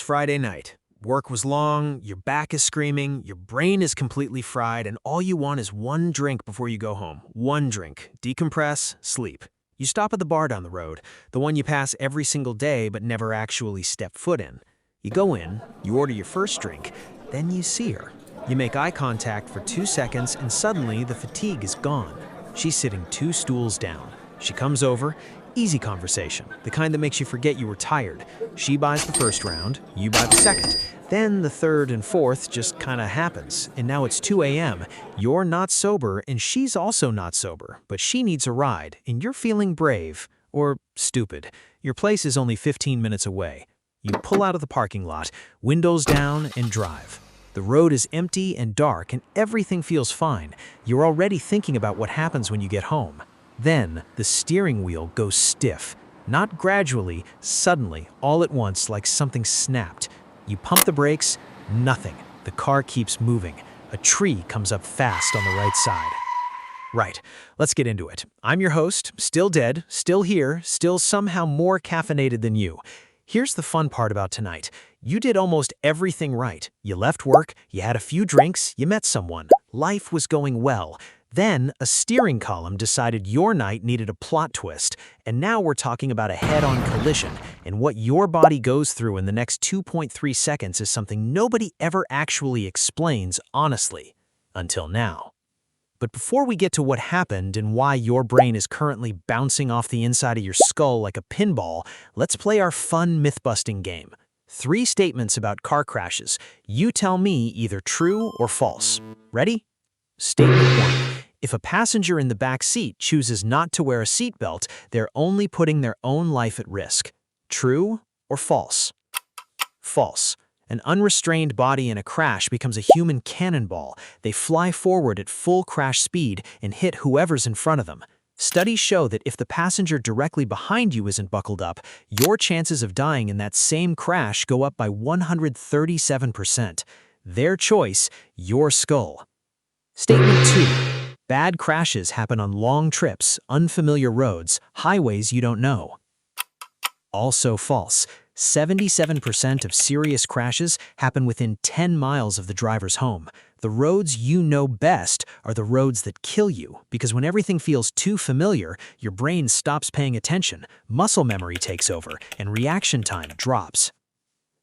Friday night. Work was long, your back is screaming, your brain is completely fried, and all you want is one drink before you go home. One drink. Decompress, sleep. You stop at the bar down the road, the one you pass every single day but never actually step foot in. You go in, you order your first drink, then you see her. You make eye contact for 2 seconds and suddenly the fatigue is gone. She's sitting 2 stools down. She comes over. Easy conversation, the kind that makes you forget you were tired. She buys the first round, you buy the second. Then the third and fourth just kinda happens, and now it's 2 a.m. You're not sober, and she's also not sober, but she needs a ride, and you're feeling brave, or stupid. Your place is only 15 minutes away. You pull out of the parking lot, windows down, and drive. The road is empty and dark, and everything feels fine. You're already thinking about what happens when you get home. Then, the steering wheel goes stiff. Not gradually, suddenly, all at once, like something snapped. You pump the brakes, nothing. The car keeps moving. A tree comes up fast on the right side. Right, let's get into it. I'm your host, still dead, still here, still somehow more caffeinated than you. Here's the fun part about tonight. You did almost everything right. You left work, you had a few drinks, you met someone. Life was going well. Then, a steering column decided your night needed a plot twist, and now we're talking about a head-on collision, and what your body goes through in the next 2.3 seconds is something nobody ever actually explains honestly, until now. But before we get to what happened and why your brain is currently bouncing off the inside of your skull like a pinball, let's play our fun myth-busting game. 3 statements about car crashes. You tell me either true or false. Ready? Statement 1. If a passenger in the back seat chooses not to wear a seatbelt, they're only putting their own life at risk. True or false? False. An unrestrained body in a crash becomes a human cannonball. They fly forward at full crash speed and hit whoever's in front of them. Studies show that if the passenger directly behind you isn't buckled up, your chances of dying in that same crash go up by 137%. Their choice, your skull. Statement 2. Bad crashes happen on long trips, unfamiliar roads, highways you don't know. Also false. 77% of serious crashes happen within 10 miles of the driver's home. The roads you know best are the roads that kill you, because when everything feels too familiar, your brain stops paying attention, muscle memory takes over, and reaction time drops.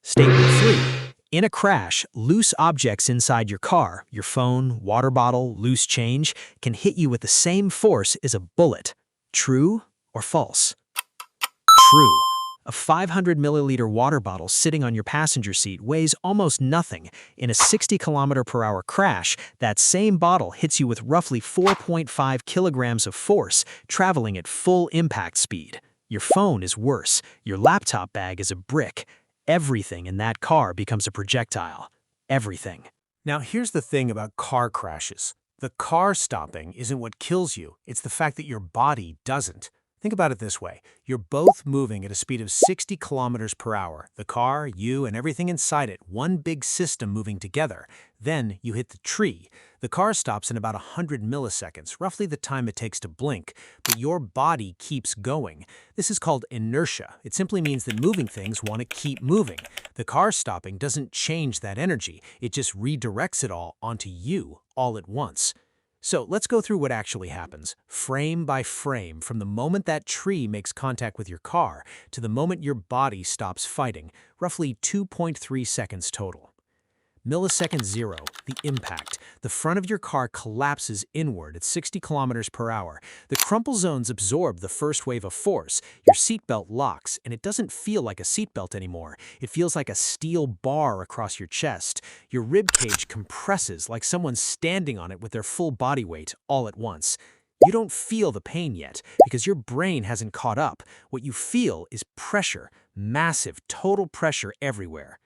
Statement 3. In a crash, loose objects inside your car, your phone, water bottle, loose change, can hit you with the same force as a bullet. True or false? True. A 500-milliliter water bottle sitting on your passenger seat weighs almost nothing. In a 60-kilometer-per-hour crash, that same bottle hits you with roughly 4.5 kilograms of force, traveling at full impact speed. Your phone is worse. Your laptop bag is a brick. Everything in that car becomes a projectile. Everything. Now, here's the thing about car crashes. The car stopping isn't what kills you. It's the fact that your body doesn't. Think about it this way. You're both moving at a speed of 60 kilometers per hour. The car, you, and everything inside it, one big system moving together. Then you hit the tree. The car stops in about 100 milliseconds, roughly the time it takes to blink, but your body keeps going. This is called inertia. It simply means that moving things want to keep moving. The car stopping doesn't change that energy. It just redirects it all onto you all at once. So let's go through what actually happens, frame by frame, from the moment that tree makes contact with your car to the moment your body stops fighting, roughly 2.3 seconds total. Millisecond 0, the impact. The front of your car collapses inward at 60 kilometers per hour. The crumple zones absorb the first wave of force. Your seatbelt locks, and it doesn't feel like a seatbelt anymore. It feels like a steel bar across your chest. Your rib cage compresses like someone's standing on it with their full body weight all at once. You don't feel the pain yet because your brain hasn't caught up. What you feel is pressure, massive, total pressure everywhere.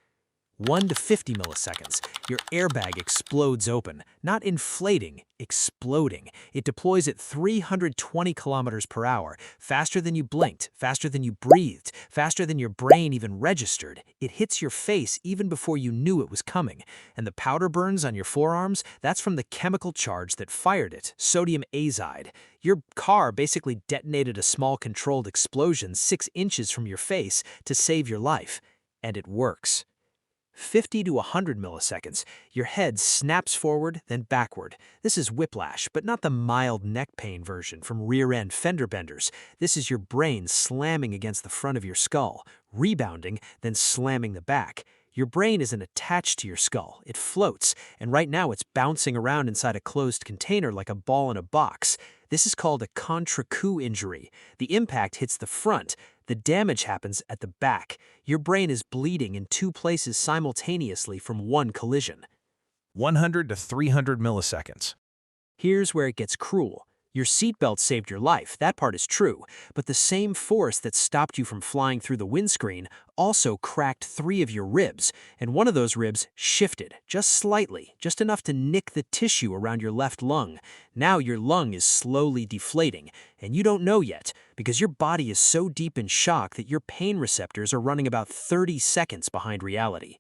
1 to 50 milliseconds, your airbag explodes open, not inflating, exploding. It deploys at 320 kilometers per hour, faster than you blinked, faster than you breathed, faster than your brain even registered. It hits your face even before you knew it was coming. And the powder burns on your forearms, that's from the chemical charge that fired it, sodium azide. Your car basically detonated a small controlled explosion 6 inches from your face to save your life. And it works. 50 to 100 milliseconds. Your head snaps forward, then backward. This is whiplash, but not the mild neck pain version from rear-end fender benders. This is your brain slamming against the front of your skull, rebounding, then slamming the back. Your brain isn't attached to your skull. It floats, and right now it's bouncing around inside a closed container like a ball in a box. This is called a contre-coup injury. The impact hits the front. The damage happens at the back. Your brain is bleeding in two places simultaneously from one collision. 100 to 300 milliseconds. Here's where it gets cruel. Your seatbelt saved your life, that part is true, but the same force that stopped you from flying through the windscreen also cracked 3 of your ribs, and one of those ribs shifted, just slightly, just enough to nick the tissue around your left lung. Now your lung is slowly deflating, and you don't know yet, because your body is so deep in shock that your pain receptors are running about 30 seconds behind reality.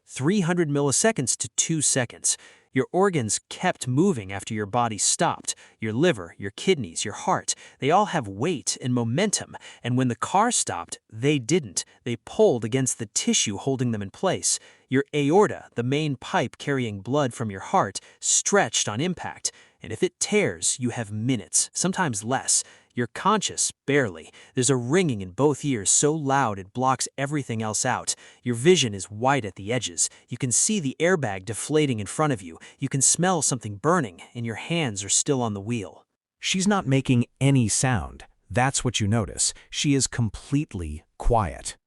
300 milliseconds to 2 seconds. Your organs kept moving after your body stopped. Your liver, your kidneys, your heart, they all have weight and momentum, and when the car stopped, they didn't. They pulled against the tissue holding them in place. Your aorta, the main pipe carrying blood from your heart, stretched on impact, and if it tears, you have minutes, sometimes less. You're conscious, barely. There's a ringing in both ears so loud it blocks everything else out. Your vision is white at the edges. You can see the airbag deflating in front of you. You can smell something burning, and your hands are still on the wheel. She's not making any sound. That's what you notice. She is completely quiet.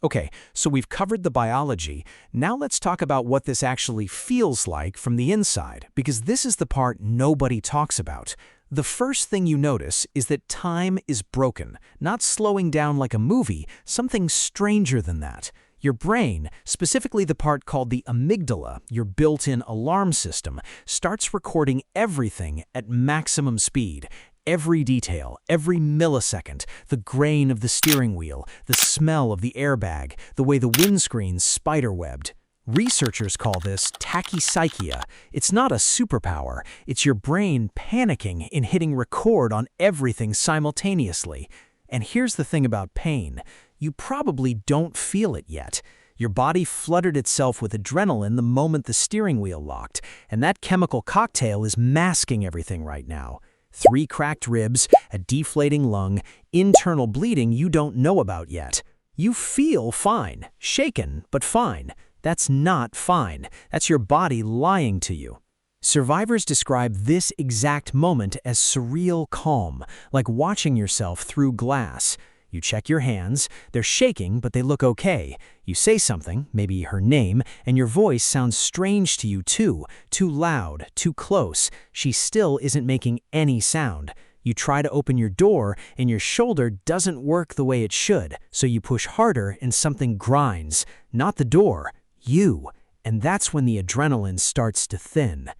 Okay, so we've covered the biology. Now let's talk about what this actually feels like from the inside, because this is the part nobody talks about. The first thing you notice is that time is broken, not slowing down like a movie, something stranger than that. Your brain, specifically the part called the amygdala, your built-in alarm system, starts recording everything at maximum speed. Every detail, every millisecond, the grain of the steering wheel, the smell of the airbag, the way the windscreen's spiderwebbed. Researchers call this tachypsychia. It's not a superpower. It's your brain panicking in hitting record on everything simultaneously. And here's the thing about pain. You probably don't feel it yet. Your body flooded itself with adrenaline the moment the steering wheel locked, and that chemical cocktail is masking everything right now. 3 cracked ribs, a deflating lung, internal bleeding you don't know about yet. You feel fine, shaken, but fine. That's not fine. That's your body lying to you. Survivors describe this exact moment as surreal calm, like watching yourself through glass. You check your hands, they're shaking, but they look okay. You say something, maybe her name, and your voice sounds strange to you too loud, too close. She still isn't making any sound. You try to open your door, and your shoulder doesn't work the way it should, so you push harder and something grinds. Not the door, you. And that's when the adrenaline starts to thin.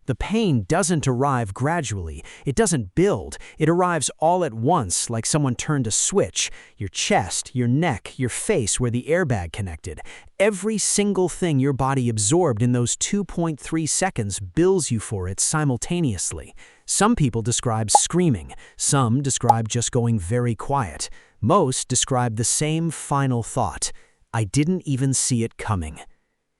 The pain doesn't arrive gradually. It doesn't build. It arrives all at once, like someone turned a switch. Your chest, your neck, your face where the airbag connected. Every single thing your body absorbed in those 2.3 seconds bills you for it simultaneously. Some people describe screaming. Some describe just going very quiet. Most describe the same final thought. I didn't even see it coming.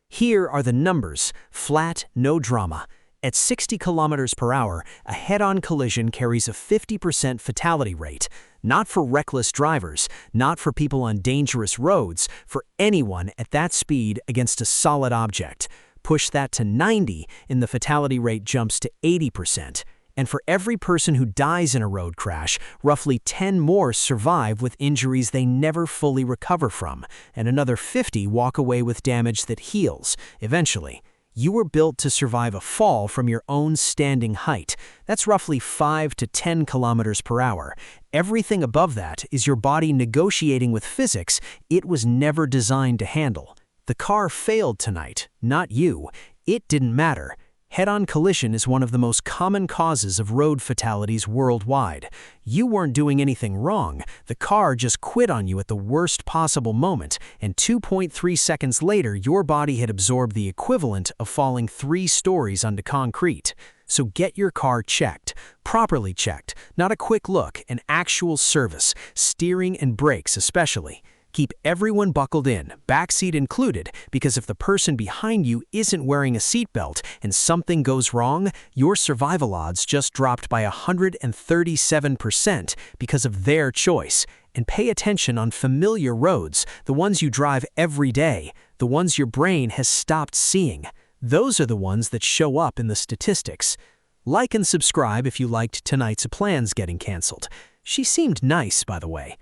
Here are the numbers, flat, no drama. At 60 kilometers per hour, a head-on collision carries a 50% fatality rate. Not for reckless drivers, not for people on dangerous roads, for anyone at that speed against a solid object. Push that to 90 and the fatality rate jumps to 80%. And for every person who dies in a road crash, roughly 10 more survive with injuries they never fully recover from, and another 50 walk away with damage that heals, eventually. You were built to survive a fall from your own standing height. That's roughly 5 to 10 kilometers per hour. Everything above that is your body negotiating with physics it was never designed to handle. The car failed tonight, not you. It didn't matter. Head-on collision is one of the most common causes of road fatalities worldwide. You weren't doing anything wrong. The car just quit on you at the worst possible moment, and 2.3 seconds later, your body had absorbed the equivalent of falling 3 stories onto concrete. So get your car checked, properly checked, not a quick look, an actual service, steering and brakes especially. Keep everyone buckled in, backseat included, because if the person behind you isn't wearing a seatbelt and something goes wrong, your survival odds just dropped by 137% because of their choice. And pay attention on familiar roads, the ones you drive every day, the ones your brain has stopped seeing. Those are the ones that show up in the statistics. Like and subscribe if you liked tonight's plans getting canceled. She seemed nice, by the way.